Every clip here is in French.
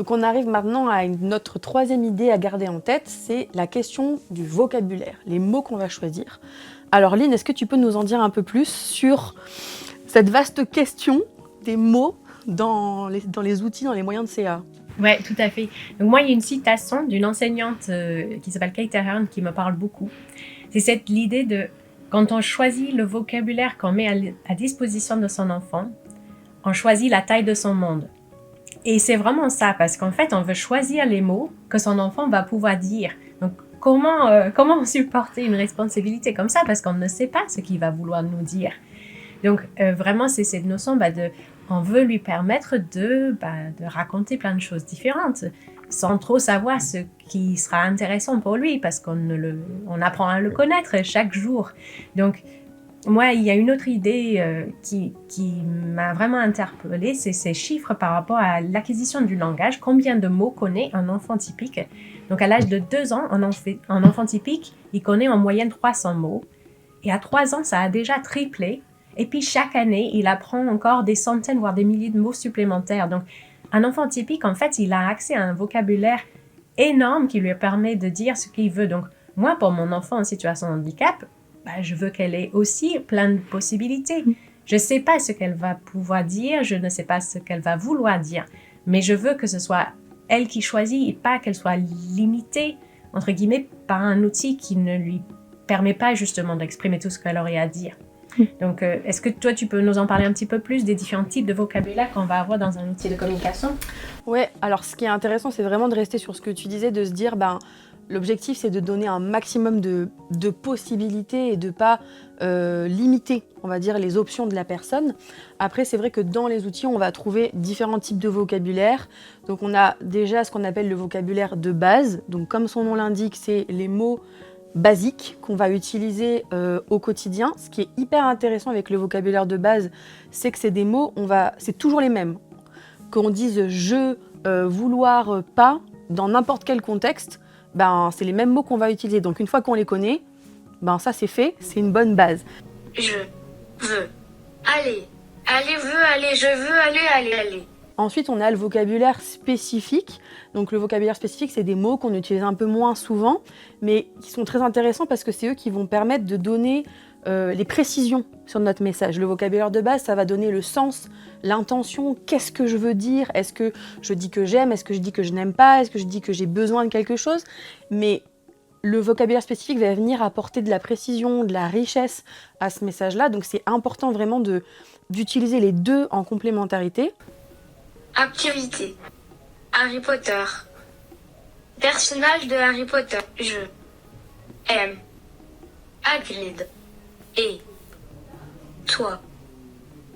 Donc on arrive maintenant à notre troisième idée à garder en tête, c'est la question du vocabulaire, les mots qu'on va choisir. Alors Lynn, est-ce que tu peux nous en dire un peu plus sur cette vaste question des mots dans les outils, dans les moyens de CA? Ouais, tout à fait. Donc moi, il y a une citation d'une enseignante qui s'appelle Kate Ahern qui me parle beaucoup. C'est l'idée de quand on choisit le vocabulaire qu'on met à disposition de son enfant, on choisit la taille de son monde. Et c'est vraiment ça, parce qu'en fait, on veut choisir les mots que son enfant va pouvoir dire. Donc, comment supporter une responsabilité comme ça, parce qu'on ne sait pas ce qu'il va vouloir nous dire. Donc, vraiment, c'est cette notion on veut lui permettre de raconter plein de choses différentes, sans trop savoir ce qui sera intéressant pour lui, parce on apprend à le connaître chaque jour. Donc, moi, il y a une autre idée qui m'a vraiment interpellée, c'est ces chiffres par rapport à l'acquisition du langage. Combien de mots connaît un enfant typique? Donc, à l'âge de 2 ans, un enfant typique, il connaît en moyenne 300 mots. Et à 3 ans, ça a déjà triplé. Et puis, chaque année, il apprend encore des centaines, voire des milliers de mots supplémentaires. Donc, un enfant typique, en fait, il a accès à un vocabulaire énorme qui lui permet de dire ce qu'il veut. Donc, moi, pour mon enfant en situation de handicap, je veux qu'elle ait aussi plein de possibilités. Je ne sais pas ce qu'elle va pouvoir dire, je ne sais pas ce qu'elle va vouloir dire, mais je veux que ce soit elle qui choisit et pas qu'elle soit limitée, entre guillemets, par un outil qui ne lui permet pas justement d'exprimer tout ce qu'elle aurait à dire. Donc, est-ce que toi, tu peux nous en parler un petit peu plus des différents types de vocabulaire qu'on va avoir dans un outil de communication? Ouais, alors ce qui est intéressant, c'est vraiment de rester sur ce que tu disais, de se dire, l'objectif, c'est de donner un maximum de possibilités et de ne pas limiter, on va dire, les options de la personne. Après, c'est vrai que dans les outils, on va trouver différents types de vocabulaire. Donc, on a déjà ce qu'on appelle le vocabulaire de base. Donc, comme son nom l'indique, c'est les mots basiques qu'on va utiliser au quotidien. Ce qui est hyper intéressant avec le vocabulaire de base, c'est que c'est des mots, c'est toujours les mêmes. Qu'on dise « je »,« vouloir »,« pas », dans n'importe quel contexte, c'est les mêmes mots qu'on va utiliser. Donc une fois qu'on les connaît, ça c'est fait, c'est une bonne base. Je veux aller, veut aller, je veux aller. Ensuite, on a le vocabulaire spécifique. Donc le vocabulaire spécifique, c'est des mots qu'on utilise un peu moins souvent, mais qui sont très intéressants parce que c'est eux qui vont permettre de donner les précisions sur notre message. Le vocabulaire de base, ça va donner le sens, l'intention, qu'est-ce que je veux dire, est-ce que je dis que j'aime, est-ce que je dis que je n'aime pas, est-ce que je dis que j'ai besoin de quelque chose. Mais le vocabulaire spécifique va venir apporter de la précision, de la richesse à ce message-là. Donc c'est important vraiment d'utiliser les deux en complémentarité. Activité. Harry Potter. Personnage de Harry Potter. Je aime Hagrid. Et toi.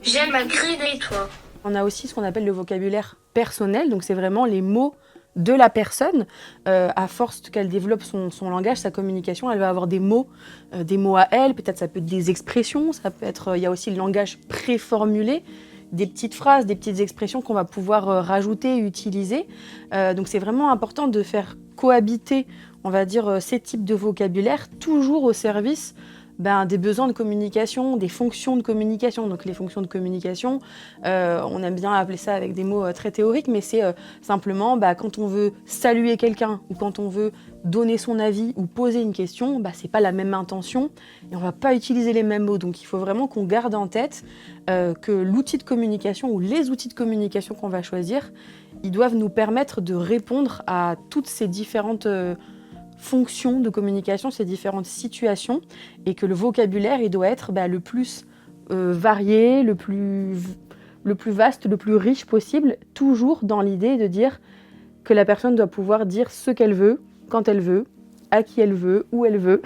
J'aime Hagrid et toi. On a aussi ce qu'on appelle le vocabulaire personnel, donc c'est vraiment les mots de la personne. À force qu'elle développe son langage, sa communication, elle va avoir des mots à elle, peut-être ça peut être des expressions, ça peut être, il y a aussi le langage préformulé, des petites phrases, des petites expressions qu'on va pouvoir rajouter et utiliser. Donc c'est vraiment important de faire cohabiter, on va dire, ces types de vocabulaire, toujours au service des besoins de communication, des fonctions de communication. Donc les fonctions de communication, on aime bien appeler ça avec des mots très théoriques, mais c'est simplement quand on veut saluer quelqu'un ou quand on veut donner son avis ou poser une question, c'est pas la même intention et on va pas utiliser les mêmes mots. Donc il faut vraiment qu'on garde en tête que l'outil de communication ou les outils de communication qu'on va choisir, ils doivent nous permettre de répondre à toutes ces différentes fonctions de communication, ces différentes situations, et que le vocabulaire, il doit être le plus varié, le plus vaste, le plus riche possible, toujours dans l'idée de dire que la personne doit pouvoir dire ce qu'elle veut, quand elle veut, à qui elle veut, où elle veut,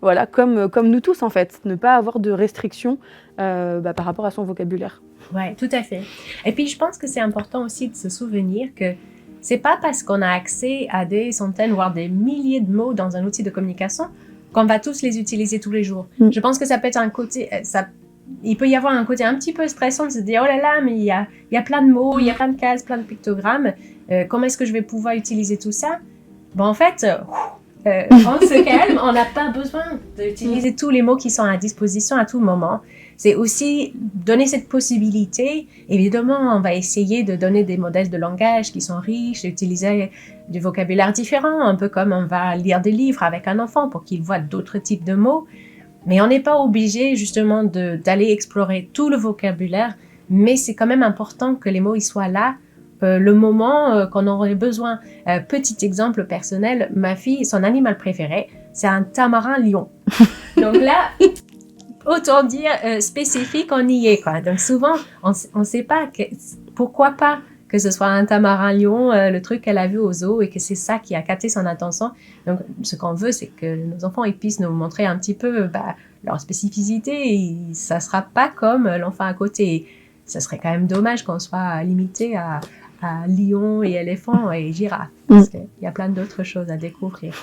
voilà, comme nous tous en fait, ne pas avoir de restrictions par rapport à son vocabulaire. Ouais, tout à fait. Et puis je pense que c'est important aussi de se souvenir que c'est pas parce qu'on a accès à des centaines, voire des milliers de mots dans un outil de communication qu'on va tous les utiliser tous les jours. Je pense que ça peut être un côté, il peut y avoir un côté un petit peu stressant de se dire, oh là là, mais il y a plein de mots, il y a plein de cases, plein de pictogrammes, comment est-ce que je vais pouvoir utiliser tout ça? En fait, on se calme, on n'a pas besoin d'utiliser tous les mots qui sont à disposition à tout moment. c'est aussi donner cette possibilité. Évidemment, on va essayer de donner des modèles de langage qui sont riches, d'utiliser du vocabulaire différent, un peu comme on va lire des livres avec un enfant pour qu'il voit d'autres types de mots. Mais on n'est pas obligé justement d'aller explorer tout le vocabulaire, mais c'est quand même important que les mots ils soient là le moment qu'on aurait besoin. Petit exemple personnel, ma fille, son animal préféré, c'est un tamarin lion. Donc là, autant dire spécifique, on y est, quoi. Donc souvent, on ne sait pas pourquoi pas que ce soit un tamarin lion, le truc qu'elle a vu au zoo et que c'est ça qui a capté son attention. Donc ce qu'on veut, c'est que nos enfants ils puissent nous montrer un petit peu leur spécificité et ça sera pas comme l'enfant à côté. Ça serait quand même dommage qu'on soit limité à lion et éléphant et girafe. Parce qu'il y a plein d'autres choses à découvrir.